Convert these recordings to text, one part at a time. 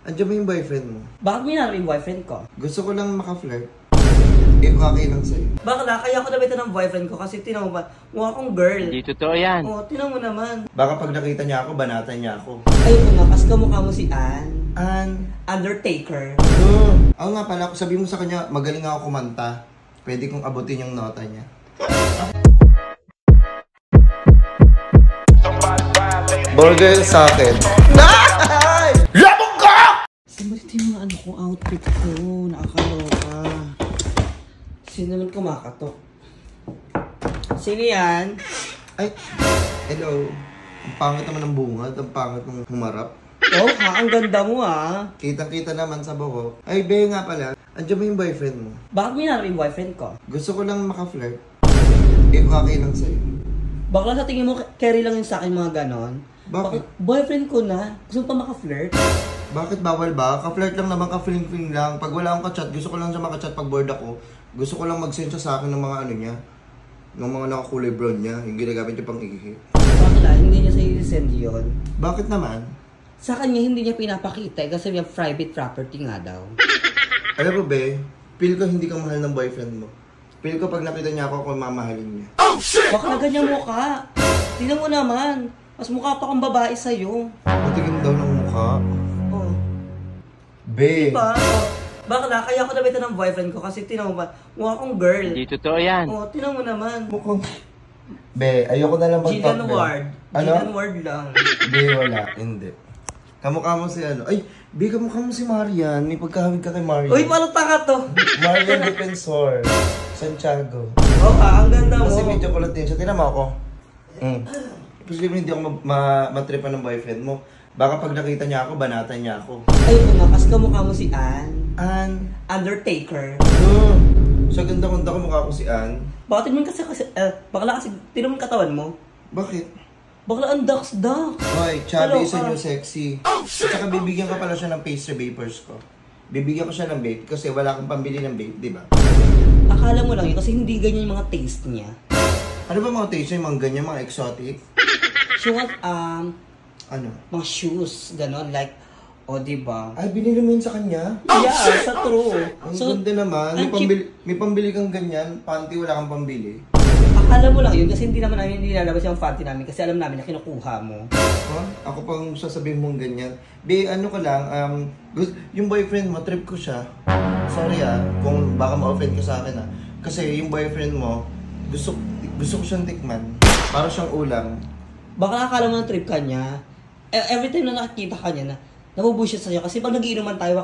Andiyan mo yung boyfriend mo? Bakit may namin yung boyfriend ko? Gusto ko lang maka-flirt. If okay lang sa'yo. Bakla, kaya ako nabitan ng boyfriend ko kasi tinan mo ba, mukha akong girl. Hindi totoo yan. Oo, tinan mo naman. Baka pag nakita niya ako, banatan niya ako. Ayun nga, kasi kamukha mo si Ann. Ann? Undertaker. Oo nga pala, sabihin mo sa kanya, magaling ako kumanta. Pwede kong abutin yung nota niya. Burger sa akin. Labog ka! Samariti yung mga ano ko, outfit ko. Nakakaloka. Sino naman kumakatok? Sino yan? Ay, hello. Ang pangit naman ng bungad, ang pangit ng humarap. Oh, ha? Ang ganda mo ah. Kitang-kita naman sa buhok. Ay, be nga pala, andiyan mo yung boyfriend mo? Bakit may namin yung boyfriend ko? Gusto ko lang maka-flirt. If okay lang sa'yo. Bakla sa tingin mo, carry lang yun sa akin mga ganon? Bakit? Boyfriend ko na. Gusto mo pa maka-flirt? Bakit bawal ba? Ka-flirt lang naman, ka-fling-fling lang. Pag wala akong ka-chat, gusto ko lang siya maka-chat pag bored ako. Gusto ko lang mag-send siya sa akin ng mga ano niya. Ng mga nakakulay brown niya, yung ginagamit niya pang ihi. Bakla, hindi niya sa'yo send yun. Bakit naman? Sa kanya, hindi niya pinapakita kasi niya private property nga daw. Alam mo be, feel ko hindi ka mahal ng boyfriend mo. Feel ko pag nakita niya ako mamahalin niya. Bakla, ganyan mukha. Tingnan mo naman. Mas mukha pa akong babae sa'yo. Matigim daw ng mukha. Oh. Be! Diba? Oh. Bakla, kaya ako nabitan ng boyfriend ko kasi tinan mo ba, mukha akong girl. Hindi totoo yan. Oh, tinan mo naman. Mukhang... Be, ayoko na lang mag-talk. Jillian Ward. Ano? Jillian Ward lang. Be, wala. Hindi. Kamukha mo si ano. Ay, Be, kamukha mo si Marian. May pagkahawig ka kay Marian. Uy, paano taka to? Marian Defensor. Santiago. Oh, ang ganda mo. Kasi medyo kulat din siya. Tingnan mo ako. Posible hindi ako matripan ng boyfriend mo. Baka pag nakita niya ako, banatan niya ako. Ayun nga, kasi kamukha mo si Ann. Ann? Undertaker. Sa ganda-ganda ko mukha ko si Ann. Bakit mo kasi, bakla kasi, tinan mo yung katawan mo. Bakit? Bakla ang ducks-duck. Hoy, chubby Hello, sa new sexy. At saka bibigyan ko pala siya ng pastry vapors ko. Bibigyan ko siya ng vape kasi wala akong pambili ng vape, di ba? Akala mo lang yun kasi hindi ganyan yung mga taste niya. Ano ba mga taste niya? Mga ganyan, mga exotic? She wants, Ano? mga shoes, ganon, like, diba? Ay, binili mo yun sa kanya? Yeah, sa true. Ang ganda naman. May pambili kang ganyan. Panty, wala kang pambili. Akala mo lang yun kasi hindi naman namin nilalabas yung panty namin kasi alam namin na kinukuha mo. Huh? Ako pang sasabihin mong ganyan. Be, ano ko lang, yung boyfriend mo, trip ko siya. Sorry kung baka ma-offend ka sa akin Kasi yung boyfriend mo, gusto ko siyang tikman. Para siyang ulam. Baka akala mo ng trip ka niya. Every time na nakikita ka niya na nabubullshit sa'yo kasi pag nagiinuman tayo,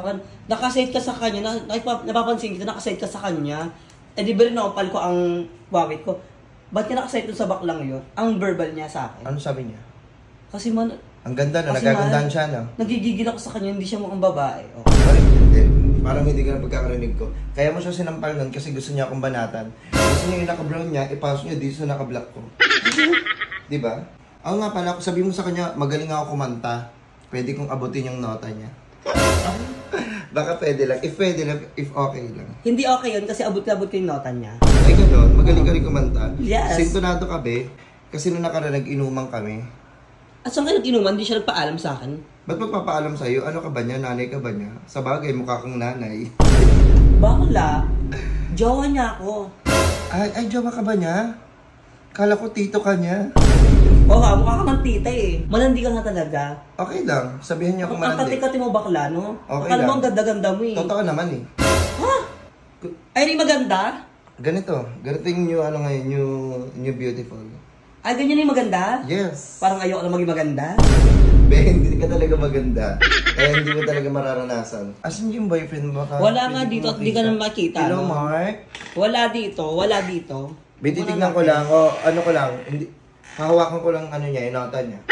nakasite ka sa kanya, napapansin kita, nakasite ka sa kanya. Di ba rin naopal ko ang wawit ko? Ba't ka nakasite dun sa baklang yun? Ang verbal niya sa akin. Ano sabi niya? Kasi man... Ang ganda na, nagagandahan siya Nagigigil ako sa kanya, hindi siya mukhang babae. Oh. Ay, hindi. Parang hindi ka na pagkakarinig ko. Kaya mo siya sinampal nun kasi gusto niya akong banatan. Gusto niya yung naka-brown niya, ipasok niya dito sa naka-black ko. Diba? Ako nga pala, sabihin mo sa kanya, magaling ako kumanta. Pwede kong abutin yung nota niya. Baka pwede lang. If pwede lang, if okay lang. Hindi okay yun kasi abot-abot ko yung nota niya. Ay gano'n, magaling ka rin kumanta. Yes. Sintonado ka be, kasi nung nakaraan nag-inuman kami. At saan kayo nag-inuman, hindi siya nagpaalam sa akin. Ba't magpapaalam sa'yo? Ano ka ba niya? Nanay ka ba niya? Sa bagay, mukha kang nanay. Bakla, jowa niya ako. Ay, jowa ka ba niya? Kala ko tito ka niya. Mukha ka ng tita eh. Malandi ka nga talaga. Okay lang, sabihin niya kung Ang malandi. kati-kati mo bakla, no? Okay Akala mo lang. ang ganda-ganda mo eh. Totoo naman eh. Ha? Ay, di maganda? Ganito yung new, ngayon, new beautiful. Ay, ganyan yung maganda? Yes. Parang ayoko na maging maganda? Be, hindi ka talaga maganda. Kaya hindi mo talaga mararanasan. Asan yung boyfriend mo? Wala nga dito at di ka na makita. Hello, no? Mark? Wala dito. Be, titignan ko lang, ano ko lang, hindi, hahawakan ko lang niya, inota niya.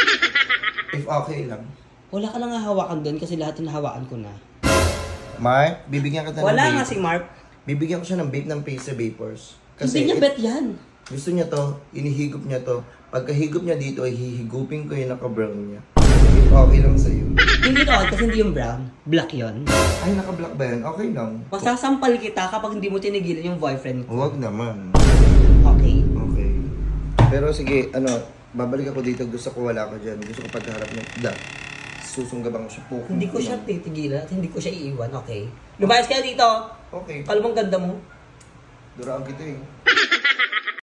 If okay lang. Wala ka lang hahawakan doon kasi lahat na hawakan ko na. Mark, bibigyan kita ng Wala vape. nga si Mark. Bibigyan ko siya ng vape ng pastry vapors. Hindi niya bet yan. Gusto niya to, inihigop niya to. Pagkahigop niya dito, ay hihigupin ko yung naka-brown niya. If okay lang sa'yo. Hindi to kasi hindi yung brown. Black yon. Ay, naka-black ba yan? Okay lang. Masasampal kita kapag hindi mo tinigilan yung boyfriend ko. Huwag naman. Okay. Okay. Pero sige, babalik ako dito. Gusto ko wala ka dyan. Gusto ko pagkaharap ng susunggabang ko siya po. Hindi ko siya titigilan at hindi ko siya iiwan, okay? Lumayas kaya dito. Okay. Kalmang ganda mo. Duraan kita eh.